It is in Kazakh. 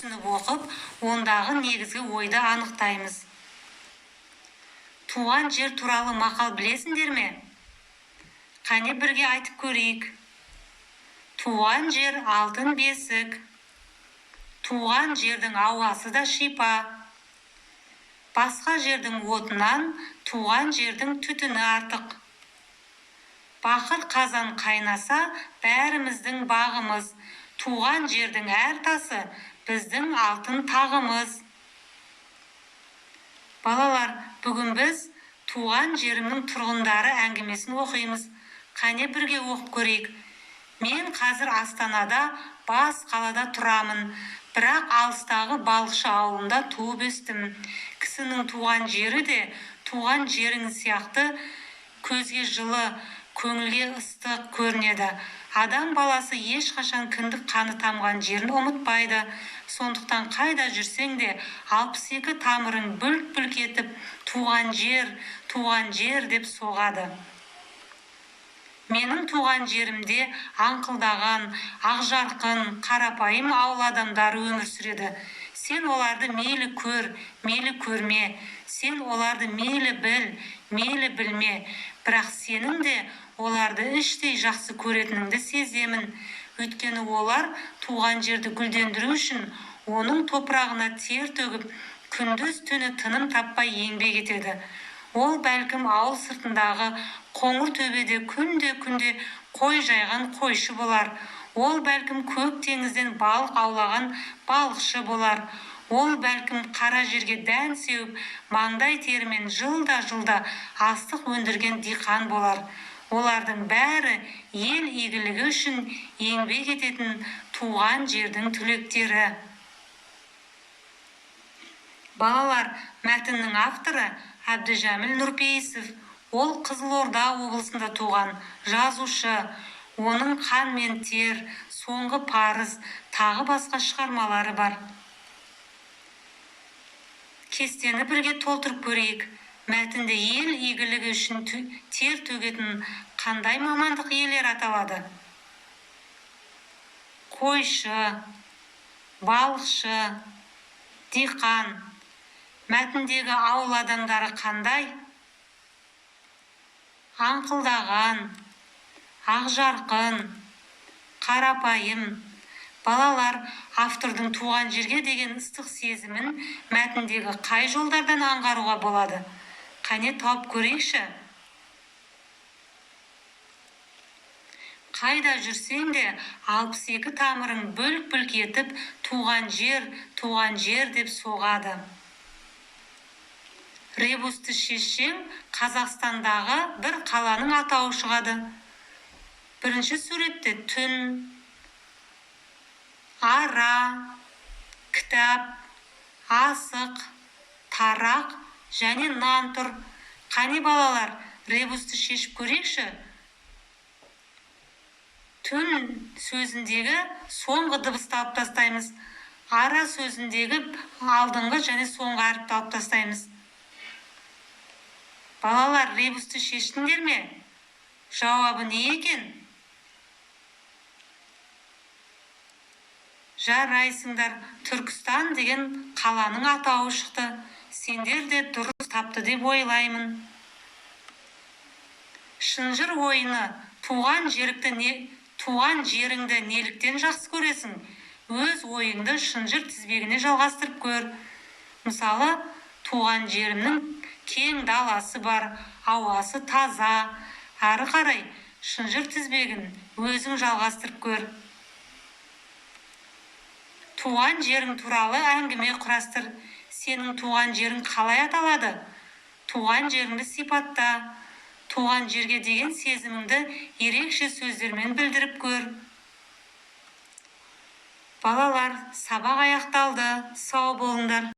түсініп оқып, ондағы негізгі ойды анықтаймыз. Туған жер туралы мақал білесіңдер ме? Қане бірге айтып көрейік. Туған жер алтын бесік. Туған жердің ауасы да шипа. Басқа жердің отынан туған жердің түтіні артық. Бақыр қазан қайнаса бәріміздің бағымыз. Туған жердің әр тасы біздің алтын тағымыз. Балалар, бүгін біз туған жерімнің тұрғындары әңгімесін оқимыз. Қане бірге оқып көрейік. Мен қазір Астанада, бас қалада тұрамын. Бірақ алыстағы балықшы ауылында туып өстім. Кісінің туған жері де туған жерің сияқты көзге жылы, көңілге ыстық көрінеді. Адам баласы ешқашан кіндік қаны тамған жерін ұмытпайды. Сондықтан қайда жүрсең де 62 тамырың бүлк-бүлк етіп, туған жер деп соғады. Менің туған жерімде аңқылдаған, ақжарқын, қарапайым ауыл адамдары өмір сүреді. Сен оларды мейлі көр, мейлі көрме. Сен оларды мейлі біл, мейлі білме. Бірақ сенің де оларды іштей жақсы көретініңді сеземін. Өйткені олар туған жерді гүлдендіру үшін оның топырағына тер төгіп, күндіз түні тыным таппай еңбек етеді. Ол бәлкім ауыл сыртындағы қоңыр төбеде күнде қой жайған қойшы болар. Ол бәлкім көк теңізден балық аулаған балықшы болар. Ол бәлкім қара жерге дән сеуіп, маңдай терімен жылда астық өндірген диқан болар. Олардың бәрі ел игілігі үшін еңбек ететін туған жердің түлектері. Балалар, мәтіннің авторы Әбдіжәміл Нұрпейісов. Ол Қызылорда облысында туған жазушы. Оның қан мен тер, соңғы парыз, тағы басқа шығармалары бар. Кестені бірге толтырып көрейік. Мәтінде ел игілігі үшін тер төгетін қандай мамандық иелері аталады? Қойшы, балықшы, диқан. Мәтіндегі ауыл адамдары қандай? Аңқылдаған, ақжарқын, қарапайым. Балалар, автордың туған жерге деген ыстық сезімін мәтіндегі қай жолдардан аңғаруға болады? Қане тауып көрейікші. Қайда жүрсең де 62 тамырың бүлк-бүлк етіп, туған жер деп соғады. Ребусты шешсең, Қазақстандағы бір қаланың атауы шығады. Бірінші суретте түн, ара, кітап, асық, тарақ және нан тұр. Қане балалар, ребусты шешіп көрейікші. Түн сөзіндегі соңғы дыбысты алып тастаймыз. Ара сөзіндегі алдыңғы және соңғы әріпті алып тастаймыз. Балалар, ребусты шештіңдер ме? Жауабы не екен? Жарайсыңдар, Түркістан деген қаланың атауы шықты. Сендер де дұрыс тапты деп ойлаймын. Шынжыр ойыны, туған жеріңді неліктен жақсы көресің? Өз ойыңды шынжыр тізбегіне жалғастырып көр. Мысалы, туған жерімнің кең даласы бар, ауасы таза. Ары қарай шынжыр тізбегін өзің жалғастырып көр. Туған жерің туралы әңгіме құрастыр. Сенің туған жерің қалай аталады? Туған жеріңді сипатта. Туған жерге деген сезіміңді ерекше сөздермен білдіріп көр. Балалар, сабақ аяқталды. Сау болыңдар.